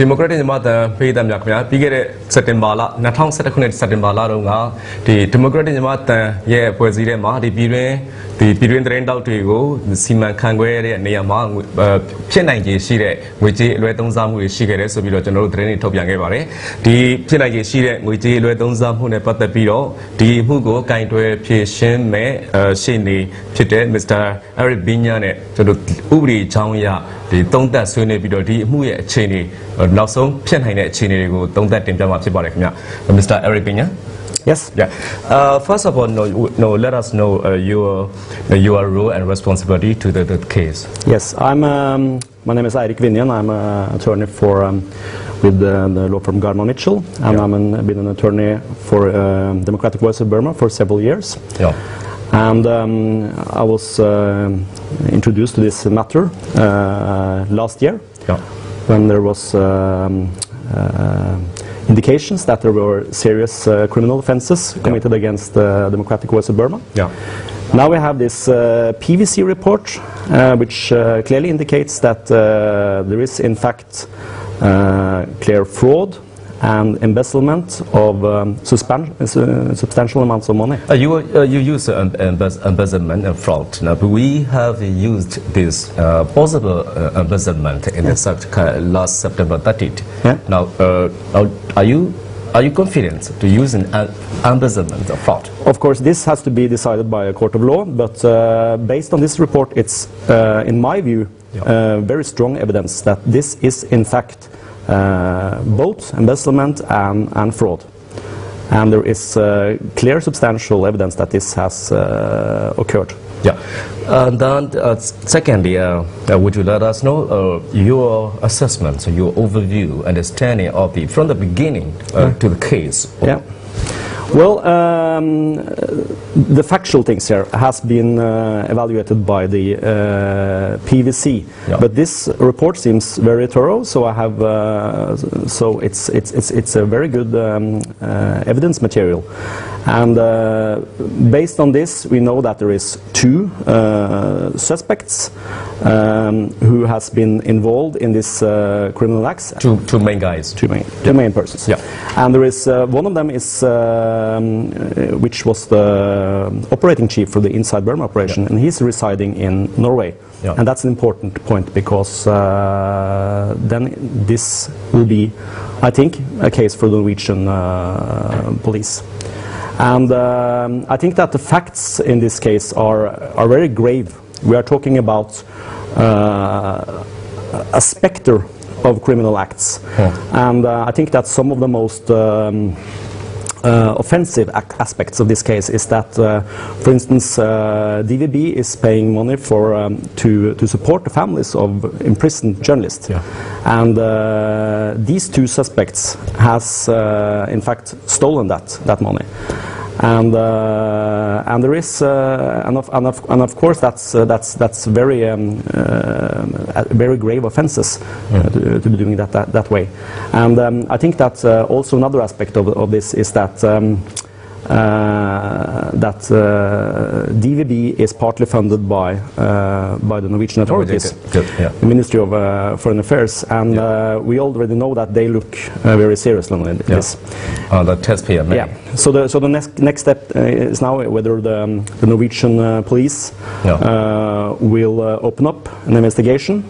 Democratic မြန်မာတန်ပေးတယ်များခင်ဗျာပြီးခဲ့တဲ့စက်တင်ဘာလ2011ခုနှစ်စက်တင်ဘာလတုန်းကဒီ Democratic မြန်မာတန်ရဲ့အဖွဲ့အစည်းထဲမှာဒီပြည်တွင်းသတင်းတောက်တွေကိုစီမံခန့်ခွဲတဲ့နေရာမှာဖြစ်နိုင်ခြေရှိတဲ့ငွေကြေးအလွဲသုံးစားမှုတွေရှိခဲ့တယ်ဆိုပြီးတော့ကျွန်တော်တို့သတင်းတွေထုတ်ပြန်ခဲ့ပါတယ်ဒီဖြစ်နိုင်ခြေရှိတဲ့ငွေကြေးအလွဲသုံးစားမှုနဲ့ပတ်သက်ပြီးတော့ဒီအမှုကိုကင်တွယ်ဖြေရှင်းမဲ့ရှေ့နေဖြစ်တဲ့ Mr. Eric Binya နဲ့ကျွန်တော်ဥပဒေချောင်းရဒီသုံးသက်ဆွေးနွေးပြီးတော့ဒီအမှုရဲ့အခြေအနေနောက်ဆုံးဖြစ်နိုင်တဲ့အခြေအနေတွေကိုသုံးသက်တင်ပြမှာဖြစ်ပါတယ်ခင်ဗျ Mr. Eric Binya Yes. Yeah. First of all, let us know your role and responsibility to the case. Yes, my name is Eirik Vinjen. I'm an attorney with the law firm Garman Mitchell, and I've been an attorney for Democratic Voice of Burma for several years. Yeah. And I was introduced to this matter last year when there was indications that there were serious criminal offences committed against the Democratic Voice of Burma. Yeah. Now we have this PVC report, which clearly indicates that there is in fact clear fraud and embezzlement of substantial amounts of money. You use embezzlement and fraud. Now, we have used this possible embezzlement in the last September 30th. Yeah. Now, are you confident to use an embezzlement or fraud? Of course, this has to be decided by a court of law, but based on this report, it's, in my view, very strong evidence that this is in fact both embezzlement and fraud. And there is clear substantial evidence that this has occurred. Yeah. And then, secondly, would you let us know your assessment, your overview, understanding of from the beginning to the case? Yeah. Well, the factual things here has been evaluated by the PVC, but this report seems very thorough. So I have, so it's a very good evidence material, and based on this, we know that there is two suspects who has been involved in this criminal acts. Two main guys. Two main persons. Yeah. And there is one of them is. Which was the operating chief for the Inside Burma operation, and he's residing in Norway. And that's an important point because then this will be, I think, a case for the Norwegian police. And I think that the facts in this case are very grave. We are talking about a specter of criminal acts, and I think that some of the most offensive aspects of this case is that, for instance, DVB is paying money to support the families of imprisoned journalists, and these two suspects has in fact stolen that money. And there is and of course that's very grave offences to be doing that way. And I think that also another aspect of this is that DVB is partly funded by the Norwegian authorities, the Ministry of Foreign Affairs, and we already know that they look very seriously on this. The taxpayer money. Yeah. So the next step is now whether the Norwegian police will open up an investigation.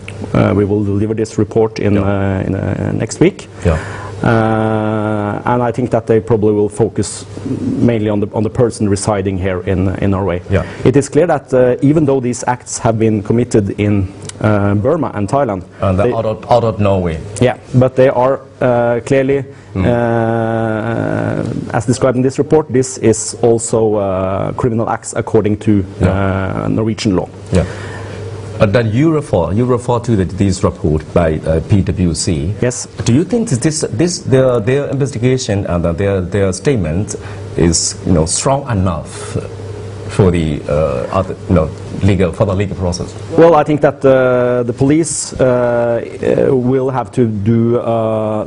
We will deliver this report in next week. And I think that they probably will focus mainly on the person residing here in Norway. It is clear that even though these acts have been committed in Burma and Thailand, out of Norway. Yeah, but they are clearly, as described in this report, this is also criminal acts according to Norwegian law. Then you refer to this report by PwC. Yes. Do you think their investigation and their statement is strong enough for the legal process? Well, I think that the police will have to do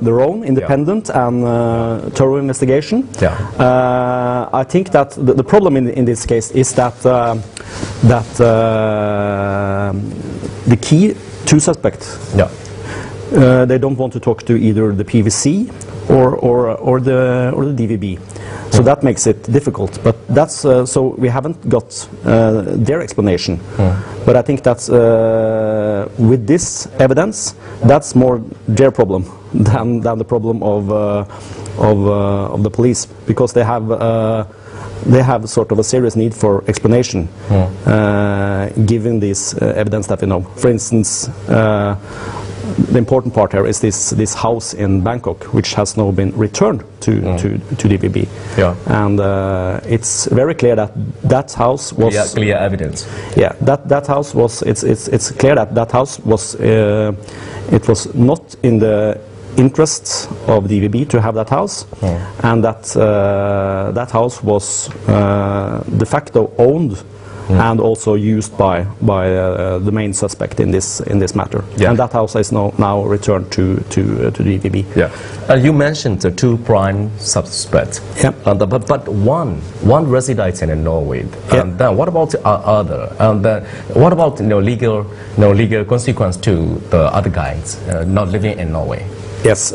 their own independent and thorough investigation. I think that the problem in this case is that the key two suspects They don't want to talk to either the PVC or the DVB. So that makes it difficult, but that's so we haven't got their explanation. But I think that's with this evidence, that's more their problem than the problem of the police, because they have sort of a serious need for explanation, given this evidence that we know. For instance, the important part here is this house in Bangkok, which has now been returned to DVB. Yeah. And it's very clear that house was clear evidence. Yeah, that house was. It's clear that house was. It was not in the interests of DVB to have that house, and that house was de facto owned and also used by the main suspect in this matter. Yeah. And that house is now returned to DVB. Yeah. You mentioned the two prime suspects. Yeah. But one resides in Norway. Yeah. And then what about the other? And then what about legal consequence to the other guys not living in Norway? Yes.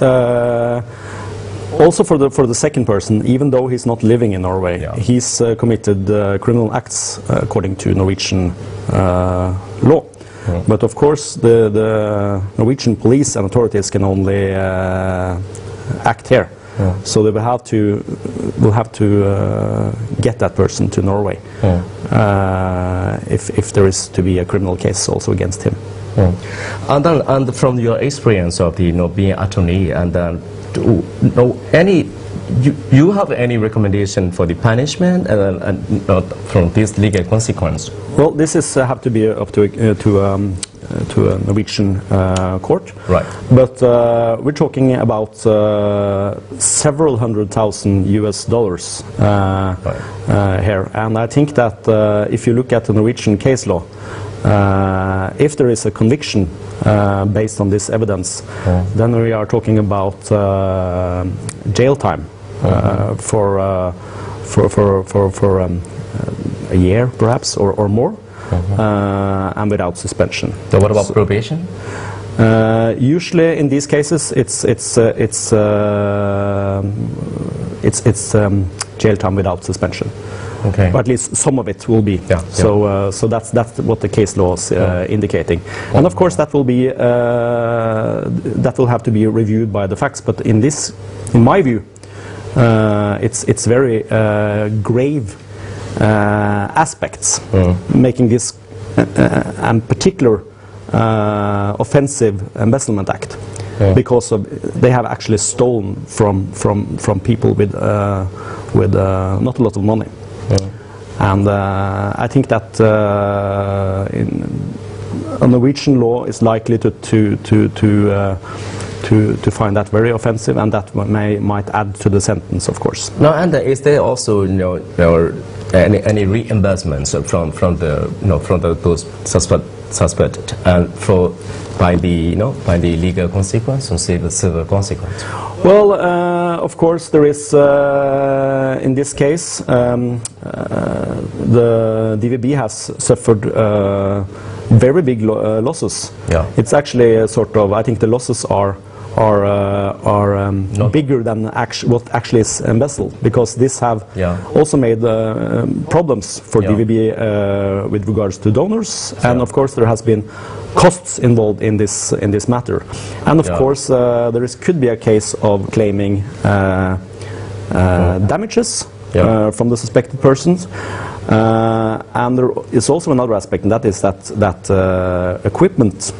Also for the second person, even though he's not living in Norway, he's committed criminal acts according to Norwegian law. But of course, the Norwegian police and authorities can only act here. So they will have to get that person to Norway if there is to be a criminal case also against him. And from your experience of being attorney, and then you have any recommendation for the punishment and from this legal consequence? Well, this is have to be up to a Norwegian court. Right. But we're talking about several $100,000 US here, and I think that if you look at the Norwegian case law, if there is a conviction based on this evidence, then we are talking about jail time for a year, perhaps, or more, and without suspension. So what about probation? Usually, in these cases, it's jail time without suspension. Okay. Or at least some of it will be. Yeah. So that's what the case law is indicating. And of course, that will have to be reviewed by the facts. But in my view, it's very grave aspects making this a particular offensive embezzlement act, because they have actually stolen from people with not a lot of money. And I think that a Norwegian law is likely to find that very offensive, and that might add to the sentence, of course. No, and is there also any reimbursements from those suspect and by the legal consequence and civil consequence? Well, of course, there is in this case the DVB has suffered very big losses. Yeah. It's actually sort of, I think the losses are bigger than what actually is embezzled, because this have also made problems for DVB with regards to donors, and of course there has been costs involved in this matter, and of course could be a case of claiming damages from the suspected persons. And there is also another aspect, and that is that equipment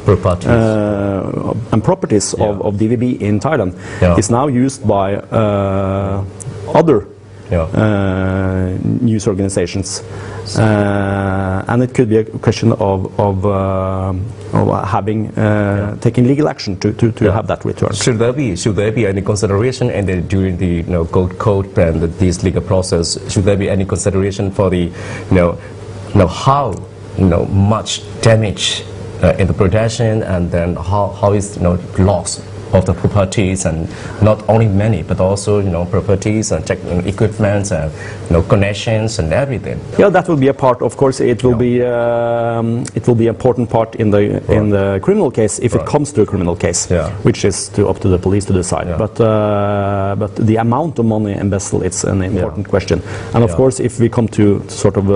and properties of DVB in Thailand is now used by other news organizations, and it could be a question of having taking legal action to have that returned. Should there be any consideration, and during the gold code and this legal process, should there be any consideration for the how much damage in the production, and then how is loss of the properties, and not only money, but also properties and equipment and connections and everything. Yeah, that will be a part. Of course, it will be an important part in the criminal case if it comes to a criminal case, which is up to the police to decide. Yeah. But the amount of money embezzled, it's an important question. And of course, if we come to sort of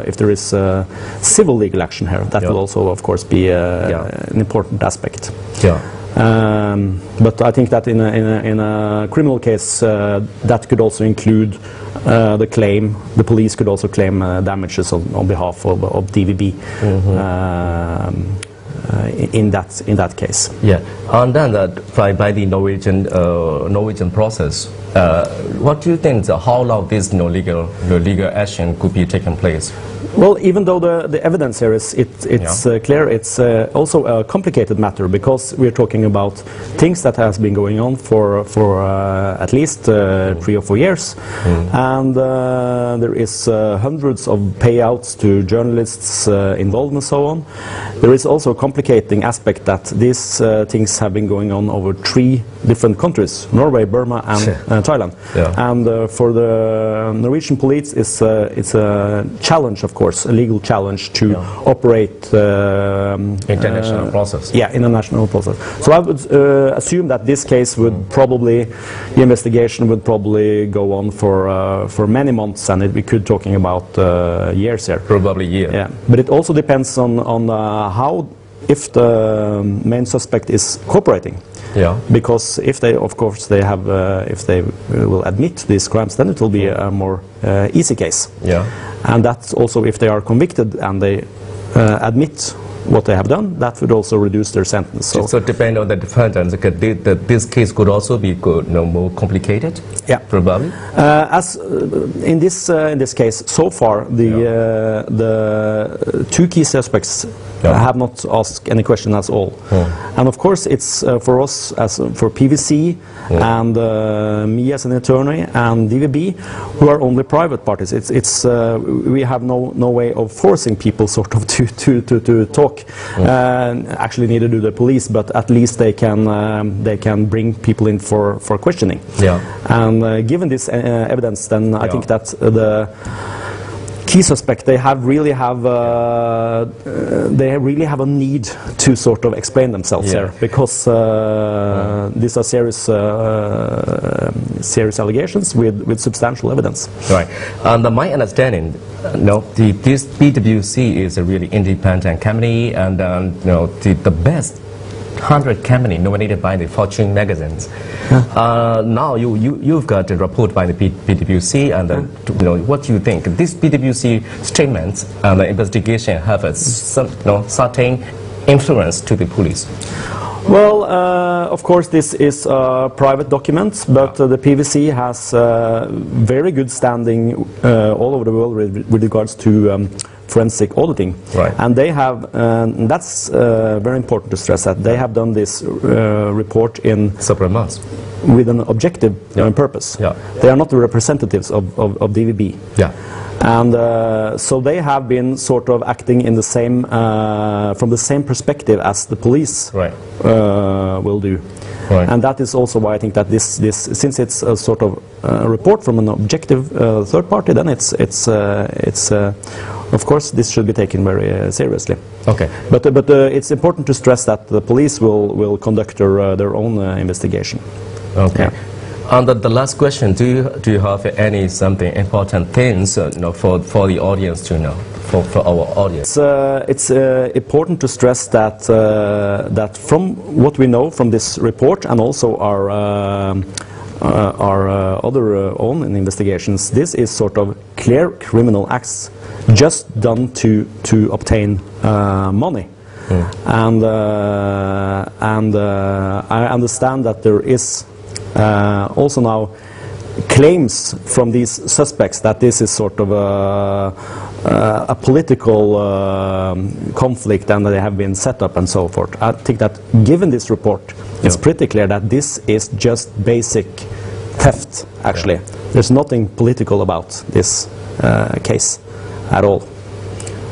if there is civil legal action here, that will also, of course, be an important aspect. Yeah. But I think that in a criminal case, that could also include the claim. The police could also claim damages on behalf of DVB. In that case. Yeah, and then by the Norwegian process, what do you think? How long this legal action could be taking place? Well, even though the evidence here is clear, it's also a complicated matter, because we're talking about things that has been going on for at least 3 or 4 years, and there is hundreds of payouts to journalists involved and so on. There is also a complicating aspect that these things have been going on over 3 different countries: Norway, Burma, and Thailand. Yeah. And for the Norwegian police, it's a challenge, of course, a legal challenge to operate international process. Yeah, international process. So I would assume that this case would probably, the investigation would probably go on for many months, and we could talking about years here. Probably years. Yeah, but it also depends on how, if the main suspect is cooperating. Yeah. Because if they, of course, if they will admit these crimes, then it will be a more easy case. Yeah. And that's also if they are convicted and they admit what they have done, that would also reduce their sentence. So depending on the defendant, this case could also be more complicated. Yeah, probably. As in this case, so far the 2 key suspects have not asked any question at all. And of course, it's for us, as for PVC and me as an attorney and DVB, who are only private parties. We have no way of forcing people sort of to talk. Actually, neither do the police, but at least they can bring people in for questioning. Yeah. And given this evidence, then I think that the key suspect, they really have a need to sort of explain themselves here, because these are serious allegations with substantial evidence. Right. My understanding, this PwC is a really independent company, and the best 100 company nominated by the Fortune magazines. Now you've got a report by the PwC, and what do you think? This PwC statement and the investigation have a certain influence to the police. Well, of course, this is a private document, but the PwC has very good standing all over the world with regards to forensic auditing. Right. And they have, that's very important to stress, that they have done this report in several months with an objective purpose. Yeah. They are not the representatives of DVB. Yeah. And so they have been sort of acting in the same, from the same perspective as the police will do. Right. And that is also why I think that this since it's a sort of report from an objective third party, then it's of course this should be taken very seriously. Okay. But it's important to stress that the police will conduct their own investigation. Okay. Yeah. And the last question: do you have any something important things for the audience to know, for our audience? It's important to stress that that from what we know from this report, and also our other own investigations, this is sort of clear criminal acts just done to obtain money. And I understand that there is also now claims from these suspects that this is sort of a political conflict, and they have been set up and so forth. I think that given this report, it's pretty clear that this is just basic theft, actually. There's nothing political about this case at all.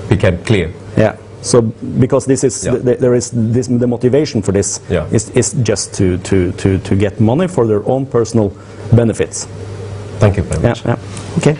Became clear. Yeah. So because this is there is this, the motivation for this is just to get money for their own personal benefits. Thank you very much. Okay.